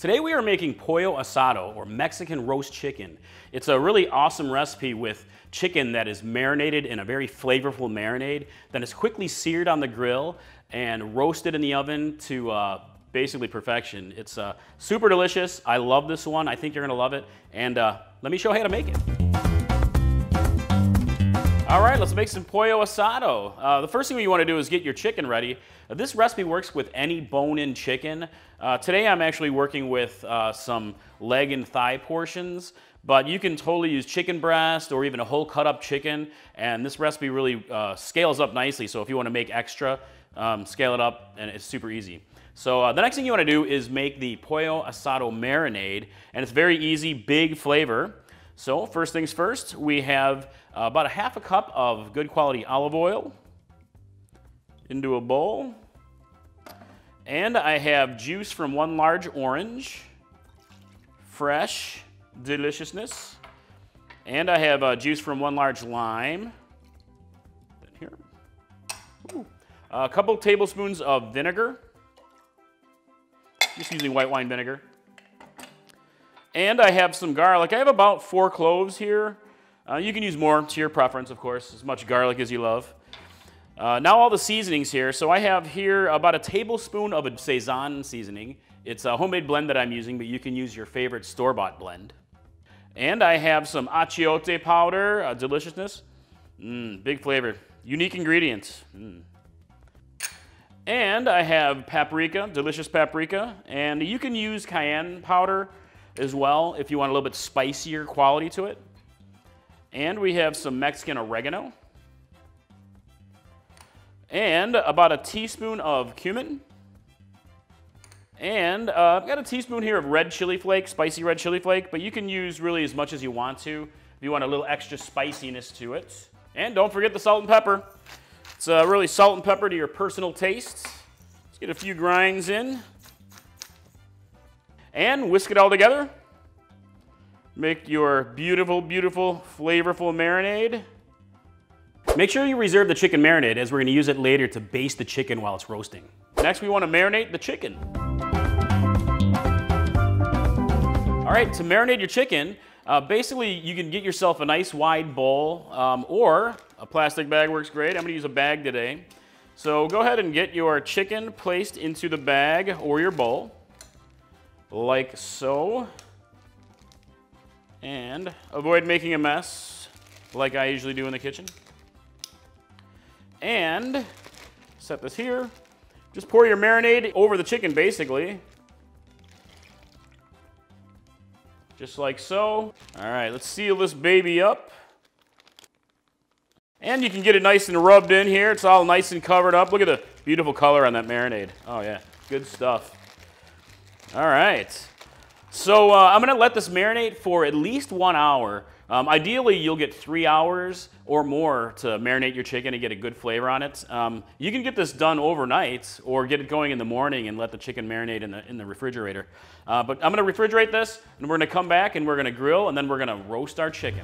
Today we are making Pollo Asado, or Mexican roast chicken. It's a really awesome recipe with chicken that is marinated in a very flavorful marinade, then is quickly seared on the grill and roasted in the oven to basically perfection. It's super delicious. I love this one. I think you're gonna love it. And let me show you how to make it. All right, let's make some Pollo Asado. The first thing you want to do is get your chicken ready. This recipe works with any bone-in chicken. Today I'm actually working with some leg and thigh portions, but you can totally use chicken breast or even a whole cut-up chicken, and this recipe really scales up nicely. So if you want to make extra, scale it up, and it's super easy. So the next thing you want to do is make the Pollo Asado marinade, and it's very easy, big flavor. So first things first, we have about a half a cup of good quality olive oil into a bowl. And I have juice from one large orange, fresh deliciousness. And I have juice from one large lime. Here. Ooh. A couple tablespoons of vinegar, just using white wine vinegar. And I have some garlic. I have about 4 cloves here. You can use more to your preference, of course, as much garlic as you love. Now all the seasonings here. So I have here about a tablespoon of a sazon seasoning. It's a homemade blend that I'm using, but you can use your favorite store-bought blend. And I have some achiote powder, deliciousness. Big flavor, unique ingredients. And I have paprika, delicious paprika. And you can use cayenne powder as well if you want a little bit spicier quality to it. And we have some Mexican oregano. And about a teaspoon of cumin. And I've got a teaspoon here of red chili flake, spicy red chili flake, but you can use really as much as you want to if you want a little extra spiciness to it. And don't forget the salt and pepper. It's really salt and pepper to your personal taste. Let's get a few grinds in. And whisk it all together. Make your beautiful, beautiful, flavorful marinade. Make sure you reserve the chicken marinade, as we're going to use it later to baste the chicken while it's roasting. Next, we want to marinate the chicken. All right, to marinate your chicken, basically you can get yourself a nice wide bowl, or a plastic bag works great. I'm going to use a bag today. So go ahead and get your chicken placed into the bag or your bowl, like so. And avoid making a mess like I usually do in the kitchen. And set this here. Just pour your marinade over the chicken basically. Just like so. All right, let's seal this baby up. And you can get it nice and rubbed in here. It's all nice and covered up. Look at the beautiful color on that marinade. Oh yeah, good stuff. All right. So I'm going to let this marinate for at least 1 hour. Ideally, you'll get 3 hours or more to marinate your chicken and get a good flavor on it. You can get this done overnight or get it going in the morning and let the chicken marinate in the refrigerator. But I'm going to refrigerate this, and we're going to come back and we're going to grill, and then we're going to roast our chicken.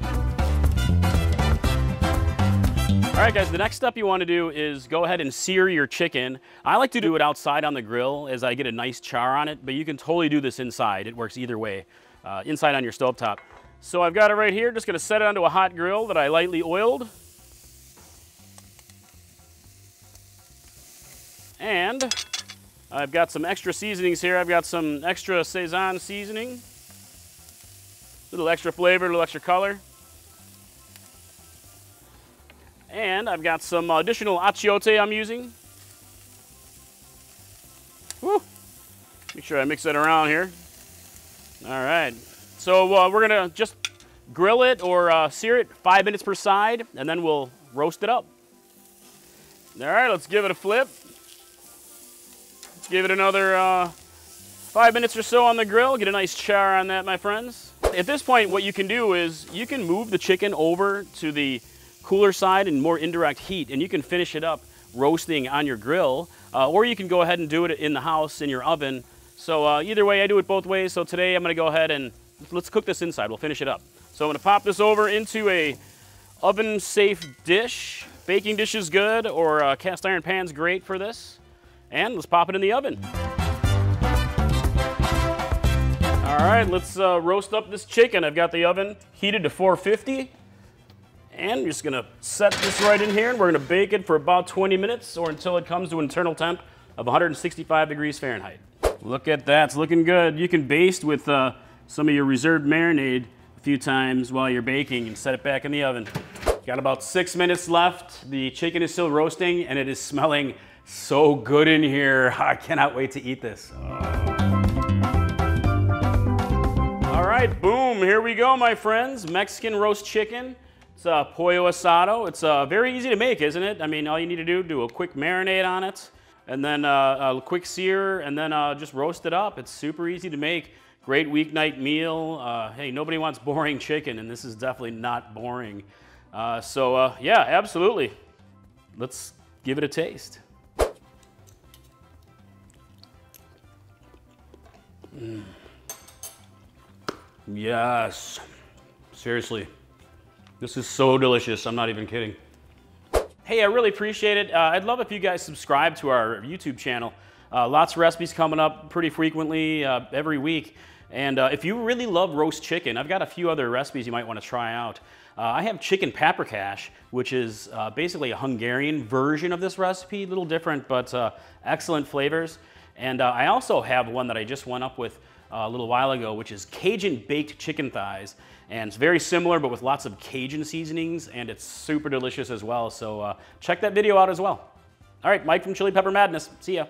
All right, guys, the next step you want to do is go ahead and sear your chicken. I like to do it outside on the grill as I get a nice char on it, but you can totally do this inside. It works either way, inside on your stovetop. So I've got it right here. Just going to set it onto a hot grill that I lightly oiled. And I've got some extra seasonings here. I've got some extra sazon seasoning. A little extra flavor, a little extra color. And I've got some additional achiote I'm using. Woo! Make sure I mix that around here. All right. So we're going to just grill it or sear it 5 minutes per side, and then we'll roast it up. All right, let's give it a flip. Let's give it another 5 minutes or so on the grill. Get a nice char on that, my friends. At this point, what you can do is you can move the chicken over to the cooler side and more indirect heat, and you can finish it up roasting on your grill, or you can go ahead and do it in the house in your oven. So either way, I do it both ways. So today I'm going to go ahead and let's cook this inside. We'll finish it up. So I'm going to pop this over into a oven-safe dish. Baking dish is good, or a cast iron pan's great for this. And let's pop it in the oven. right, let's roast up this chicken. I've got the oven heated to 450. And I'm just gonna set this right in here, and we're gonna bake it for about 20 minutes or until it comes to an internal temp of 165 degrees Fahrenheit. Look at that, it's looking good. You can baste with some of your reserved marinade a few times while you're baking and set it back in the oven. Got about 6 minutes left. The chicken is still roasting and it is smelling so good in here. I cannot wait to eat this. All right, boom, here we go, my friends. Mexican roast chicken. It's Pollo Asado. It's very easy to make, isn't it? I mean, all you need to do a quick marinade on it, and then a quick sear, and then just roast it up. It's super easy to make. Great weeknight meal. Hey, nobody wants boring chicken, and this is definitely not boring. Yeah, absolutely. Let's give it a taste. Yes. Seriously. This is so delicious, I'm not even kidding. Hey, I really appreciate it. I'd love if you guys subscribe to our YouTube channel. Lots of recipes coming up pretty frequently, every week. And if you really love roast chicken, I've got a few other recipes you might want to try out. I have chicken paprikash, which is basically a Hungarian version of this recipe, a little different, but excellent flavors. And I also have one that I just went up with a little while ago, which is Cajun baked chicken thighs. And it's very similar, but with lots of Cajun seasonings, and it's super delicious as well. So check that video out as well. All right, Mike from Chili Pepper Madness. See ya.